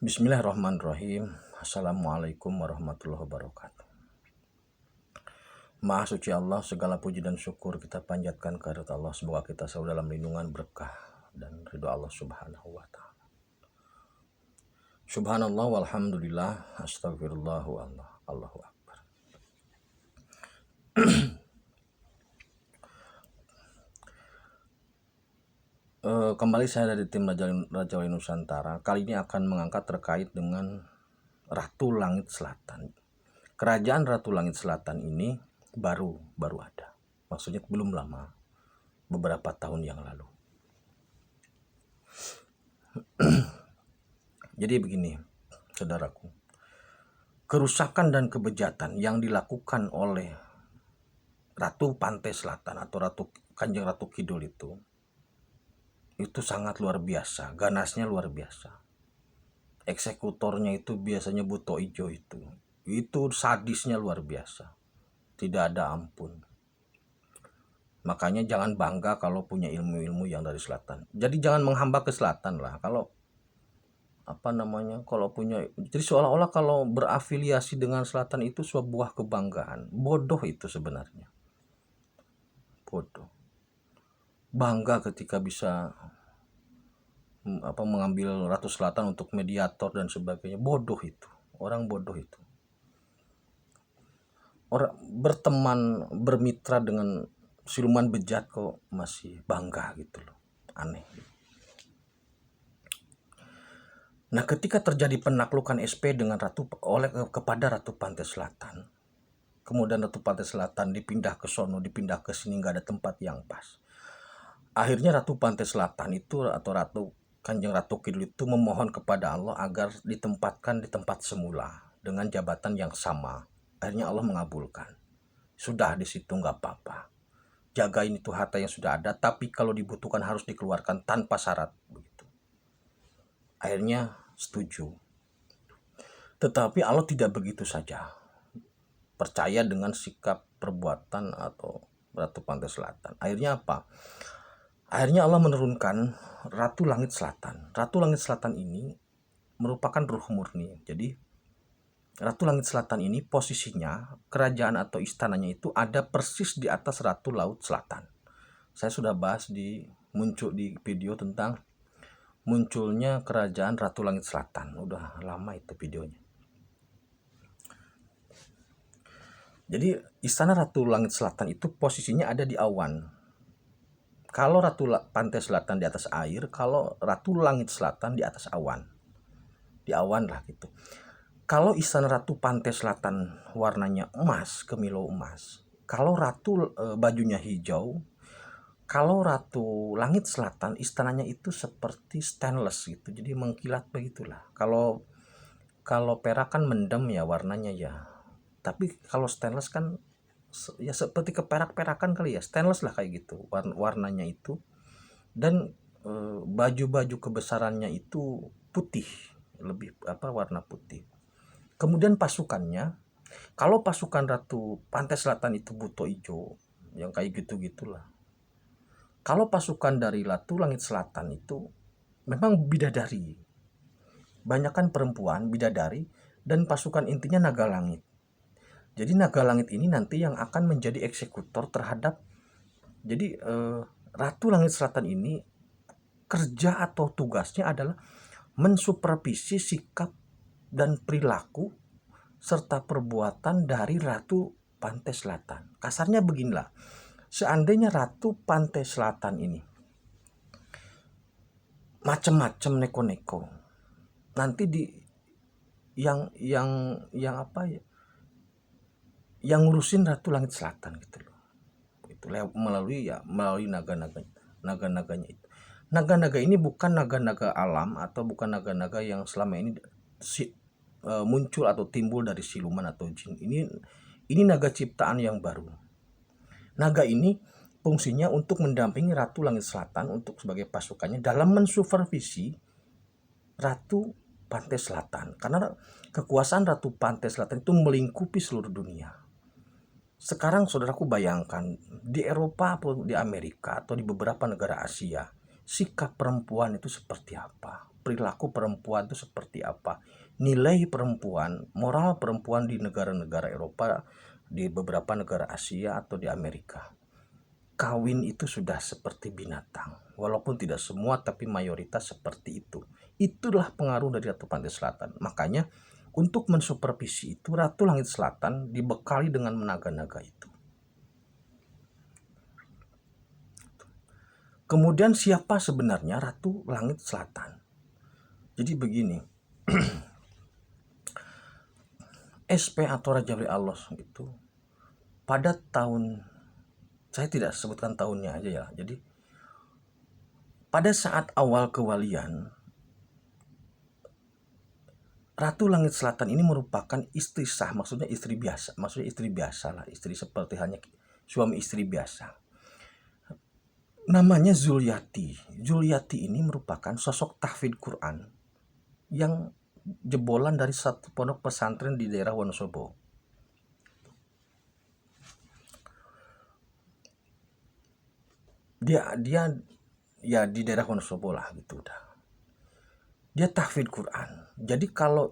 Bismillahirrahmanirrahim. Assalamualaikum warahmatullahi wabarakatuh. Maha suci Allah, segala puji dan syukur kita panjatkan kehadirat Allah. Semoga kita selalu dalam lindungan, berkah dan ridho Allah subhanahu wa ta'ala. Subhanallah walhamdulillah, astagfirullah wa Allah, Allahu akbar. Kembali saya dari tim Raja Wali Nusantara. Kali ini akan mengangkat terkait dengan Ratu Langit Selatan. Kerajaan Ratu Langit Selatan ini baru ada. Maksudnya belum lama, beberapa tahun yang lalu. Jadi begini, saudaraku. Kerusakan dan kebejatan yang dilakukan oleh Ratu Pantai Selatan atau Kanjeng Ratu Kidul itu sangat luar biasa, ganasnya luar biasa. Eksekutornya itu biasanya buto ijo itu sadisnya luar biasa, tidak ada ampun. Makanya jangan bangga kalau punya ilmu-ilmu yang dari selatan. Jadi jangan menghamba ke selatan lah. Kalau kalau punya, jadi seolah-olah kalau berafiliasi dengan selatan itu sebuah kebanggaan. Bodoh itu sebenarnya, bodoh. Bangga ketika bisa mengambil Ratu Selatan untuk mediator dan sebagainya. Bodoh itu, orang bodoh itu. Orang berteman, bermitra dengan siluman bejat kok masih bangga gitu loh. Aneh. Nah, ketika terjadi penaklukan SP dengan kepada Ratu Pantai Selatan, kemudian Ratu Pantai Selatan dipindah ke sono, dipindah ke sini, nggak ada tempat yang pas. Akhirnya Ratu Pantai Selatan itu atau Kanjeng Ratu Kidul itu memohon kepada Allah agar ditempatkan di tempat semula dengan jabatan yang sama. Akhirnya Allah mengabulkan. Sudah di situ nggak apa-apa. Jagain itu harta yang sudah ada, tapi kalau dibutuhkan harus dikeluarkan tanpa syarat begitu. Akhirnya setuju. Tetapi Allah tidak begitu saja percaya dengan sikap perbuatan atau Ratu Pantai Selatan. Akhirnya apa? Akhirnya Allah menurunkan Ratu Langit Selatan. Ratu Langit Selatan ini merupakan ruh murni. Jadi Ratu Langit Selatan ini posisinya, kerajaan atau istananya itu ada persis di atas Ratu Laut Selatan. Saya sudah bahas muncul di video tentang munculnya kerajaan Ratu Langit Selatan. Udah lama itu videonya. Jadi istana Ratu Langit Selatan itu posisinya ada di awan. Kalau Ratu Pantai Selatan di atas air, kalau Ratu Langit Selatan di atas awan. Di awan lah gitu. Kalau istana Ratu Pantai Selatan warnanya emas, kemilau emas. Kalau Ratu bajunya hijau. Kalau Ratu Langit Selatan istananya itu seperti stainless gitu. Jadi mengkilat begitulah. Kalau perak kan mendem ya warnanya ya. Tapi kalau stainless kan ya seperti keperak-perakan kali ya, stainless lah kayak gitu warnanya itu. Dan baju-baju kebesarannya itu putih, lebih warna putih. Kemudian pasukannya, kalau pasukan Ratu Pantai Selatan itu buto ijo, yang kayak gitu-gitulah. Kalau pasukan dari Ratu Langit Selatan itu memang bidadari, banyakan perempuan bidadari, dan pasukan intinya naga langit. Jadi naga langit ini nanti yang akan menjadi eksekutor terhadap, jadi Ratu Langit Selatan ini kerja atau tugasnya adalah mensupervisi sikap dan perilaku serta perbuatan dari Ratu Pantai Selatan. Kasarnya beginilah, seandainya Ratu Pantai Selatan ini macam-macam neko-neko, nanti yang ngurusin Ratu Langit Selatan gitu loh. Itu melalui naga-naganya itu. Naga-naga ini bukan naga-naga alam atau bukan naga-naga yang selama ini muncul atau timbul dari siluman atau jin. Ini naga ciptaan yang baru. Naga ini fungsinya untuk mendampingi Ratu Langit Selatan untuk sebagai pasukannya dalam mensupervisi Ratu Pantai Selatan. Karena kekuasaan Ratu Pantai Selatan itu melingkupi seluruh dunia. Sekarang saudaraku bayangkan di Eropa atau di Amerika atau di beberapa negara Asia, sikap perempuan itu seperti apa? perilaku perempuan itu seperti apa, nilai perempuan, moral perempuan di negara-negara Eropa, di beberapa negara Asia atau di Amerika. Kawin itu sudah seperti binatang, walaupun tidak semua tapi mayoritas seperti itu. Itulah pengaruh dari Ratu Pantai Selatan. Makanya untuk mensupervisi itu Ratu Langit Selatan dibekali dengan menaga-naga itu. Kemudian siapa sebenarnya Ratu Langit Selatan? Jadi begini, SP atau Raja Wali Allah itu pada tahun, saya tidak sebutkan tahunnya aja ya. Jadi pada saat awal kewalian, Ratu Langit Selatan ini merupakan istri sah, maksudnya istri biasa, lah, istri seperti hanya suami istri biasa. Namanya Zuliati. Zuliati ini merupakan sosok tahfidz Quran yang jebolan dari satu pondok pesantren di daerah Wonosobo. Dia ya di daerah Wonosobo lah gitu udah. Dia tahfidz Quran. Jadi kalau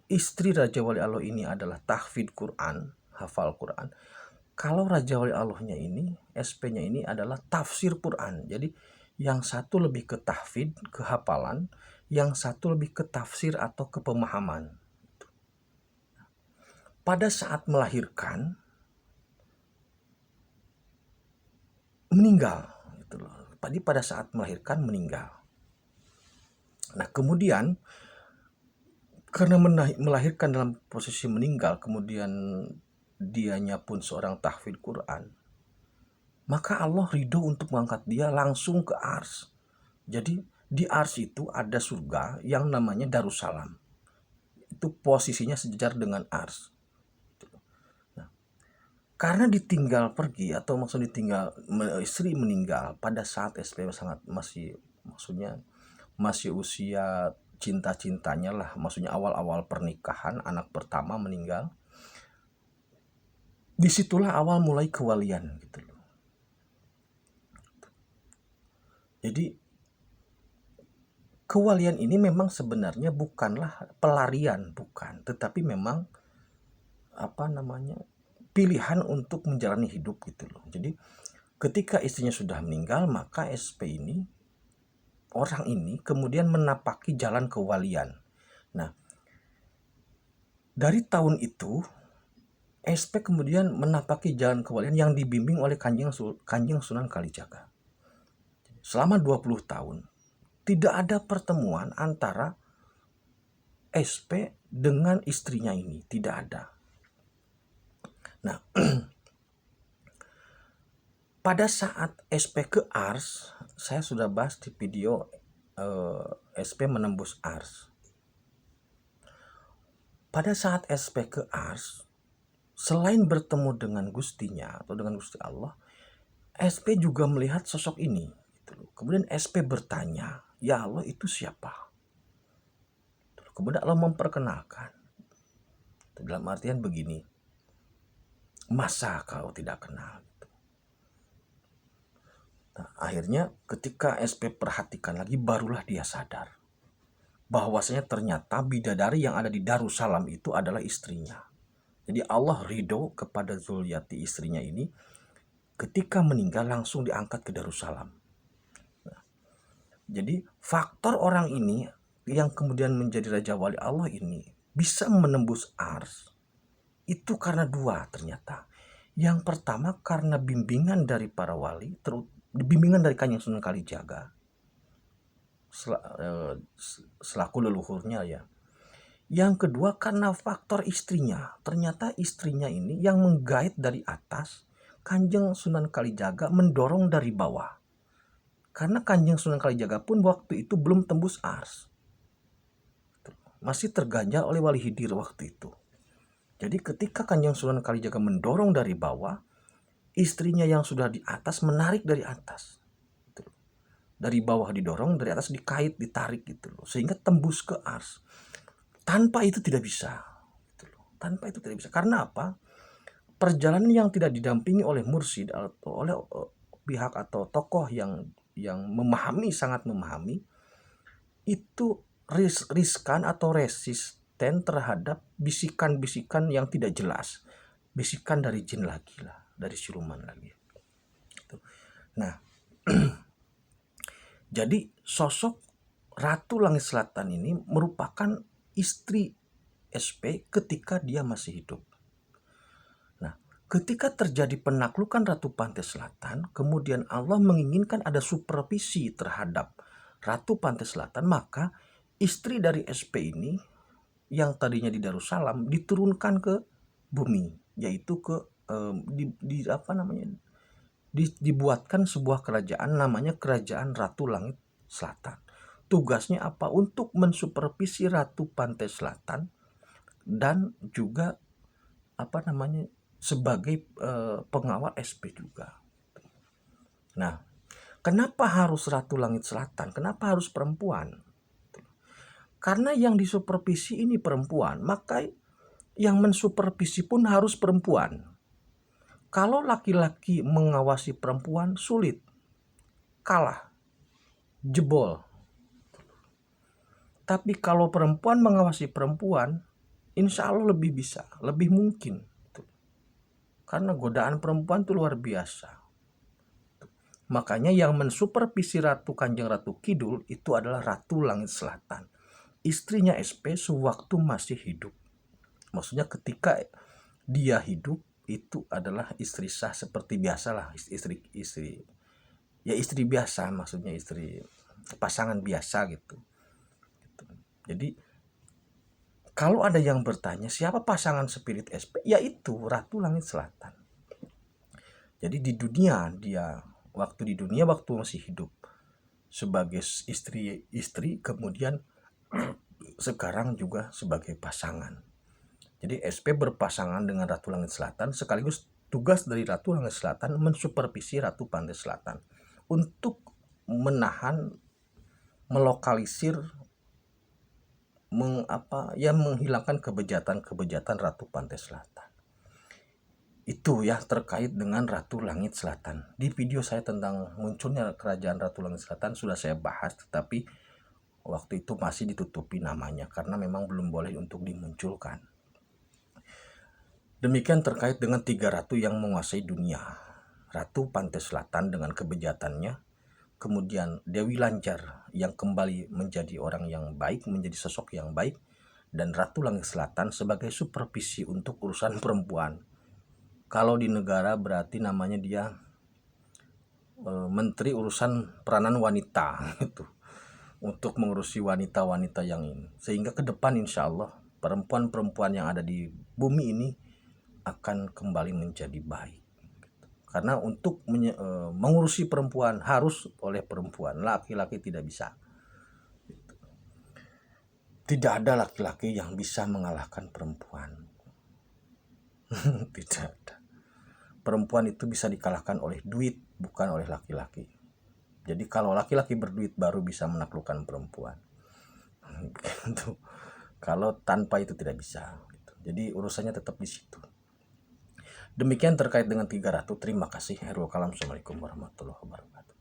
istri Raja Wali Allah ini adalah tahfidz Quran, hafal Quran. Kalau Raja Wali Allahnya ini, SP-nya ini adalah tafsir Quran. Jadi yang satu lebih ke tahfidz, ke hafalan, yang satu lebih ke tafsir atau ke pemahaman. Pada saat melahirkan, meninggal. Gitu loh. Tadi pada saat melahirkan meninggal. Nah kemudian karena melahirkan dalam posisi meninggal, kemudian dianya pun seorang tahfidz Quran, maka Allah ridho untuk mengangkat dia langsung ke Ars. Jadi di Ars itu ada surga yang namanya Darussalam. Itu posisinya sejajar dengan Ars. Nah, karena ditinggal pergi atau maksudnya ditinggal istri meninggal pada saat SP sangat masih usia cinta-cintanya lah, maksudnya awal-awal pernikahan, anak pertama meninggal. Disitulah awal mulai kewalian gitu loh. Jadi kewalian ini memang sebenarnya bukanlah pelarian, bukan, tetapi memang pilihan untuk menjalani hidup gitu loh. Jadi ketika istrinya sudah meninggal, maka SP ini, orang ini kemudian menapaki jalan kewalian. Nah, dari tahun itu SP kemudian menapaki jalan kewalian yang dibimbing oleh Kanjeng Sunan Kalijaga. Selama 20 tahun tidak ada pertemuan antara SP dengan istrinya ini, tidak ada. Nah, pada saat SP ke Ars, saya sudah bahas di video SP menembus Ars. Pada saat SP ke Ars, selain bertemu dengan Gustinya atau dengan Gusti Allah, SP juga melihat sosok ini. Kemudian SP bertanya, ya Allah itu siapa? Kemudian Allah memperkenalkan. Dalam artian begini, masa kau tidak kenal? Nah, akhirnya ketika SP perhatikan lagi, barulah dia sadar bahwasanya ternyata bidadari yang ada di Darussalam itu adalah istrinya. Jadi Allah ridho kepada Zuliati, istrinya ini, ketika meninggal langsung diangkat ke Darussalam. Nah, jadi faktor orang ini yang kemudian menjadi Raja Wali Allah ini bisa menembus Ars itu karena dua ternyata. Yang pertama karena bimbingan dari para wali, bimbingan dari Kanjeng Sunan Kalijaga selaku leluhurnya ya. Yang kedua karena faktor istrinya. Ternyata istrinya ini yang menggait dari atas, Kanjeng Sunan Kalijaga mendorong dari bawah. Karena Kanjeng Sunan Kalijaga pun waktu itu belum tembus Ars, masih terganjal oleh Wali Hidir waktu itu. Jadi ketika Kanjeng Sunan Kalijaga mendorong dari bawah, istrinya yang sudah di atas menarik dari atas. Dari bawah didorong, dari atas dikait, ditarik gitu loh. Sehingga tembus ke Ars. Tanpa itu tidak bisa. Gitu loh. Tanpa itu tidak bisa. Karena apa? Perjalanan yang tidak didampingi oleh mursyid atau oleh pihak atau tokoh yang memahami, sangat memahami, itu riskan atau resisten terhadap bisikan-bisikan yang tidak jelas. Bisikan dari jin lagi lah, dari siluman lagi. Nah, jadi sosok Ratu Langit Selatan ini merupakan istri SP ketika dia masih hidup. Nah, ketika terjadi penaklukan Ratu Pantai Selatan, kemudian Allah menginginkan ada supervisi terhadap Ratu Pantai Selatan, maka istri dari SP ini yang tadinya di Darussalam diturunkan ke bumi, yaitu ke dibuatkan sebuah kerajaan namanya Kerajaan Ratu Langit Selatan. Tugasnya apa? Untuk mensupervisi Ratu Pantai Selatan dan juga sebagai pengawal SP juga. Nah, kenapa harus Ratu Langit Selatan? Kenapa harus perempuan? Karena yang disupervisi ini perempuan, maka yang mensupervisi pun harus perempuan. Kalau laki-laki mengawasi perempuan sulit, kalah, jebol. Tapi kalau perempuan mengawasi perempuan, insya Allah lebih bisa, lebih mungkin. Karena godaan perempuan itu luar biasa. Makanya yang mensupervisi Kanjeng Ratu Kidul itu adalah Ratu Langit Selatan, istrinya SP sewaktu masih hidup. Maksudnya ketika dia hidup itu adalah istri sah seperti biasalah, istri biasa, maksudnya istri pasangan biasa gitu. Jadi kalau ada yang bertanya siapa pasangan spirit SP, yaitu Ratu Langit Selatan. Jadi di dunia waktu masih hidup sebagai istri, kemudian sekarang juga sebagai pasangan. Jadi SP berpasangan dengan Ratu Langit Selatan, sekaligus tugas dari Ratu Langit Selatan mensupervisi Ratu Pantai Selatan untuk menahan, melokalisir, menghilangkan kebejatan Ratu Pantai Selatan. Itu ya terkait dengan Ratu Langit Selatan. Di video saya tentang munculnya kerajaan Ratu Langit Selatan sudah saya bahas, tetapi waktu itu masih ditutupi namanya karena memang belum boleh untuk dimunculkan. Demikian terkait dengan 3 ratu yang menguasai dunia. Ratu Pantai Selatan dengan kebejatannya, kemudian Dewi Lanjar yang kembali menjadi orang yang baik, menjadi sosok yang baik, dan Ratu Langit Selatan sebagai supervisi untuk urusan perempuan. Kalau di negara berarti namanya dia menteri urusan peranan wanita gitu, untuk mengurusi wanita-wanita yang ini. Sehingga ke depan insya Allah perempuan-perempuan yang ada di bumi ini akan kembali menjadi baik. Karena untuk mengurusi perempuan harus oleh perempuan, laki-laki tidak bisa. Tidak ada laki-laki yang bisa mengalahkan perempuan. Tidak ada. Perempuan itu bisa dikalahkan oleh duit, bukan oleh laki-laki. Jadi kalau laki-laki berduit baru bisa menaklukkan perempuan. Kalau tanpa itu tidak bisa. Jadi urusannya tetap di situ. Demikian terkait dengan 3 ratu. Terima kasih. Assalamualaikum warahmatullahi wabarakatuh.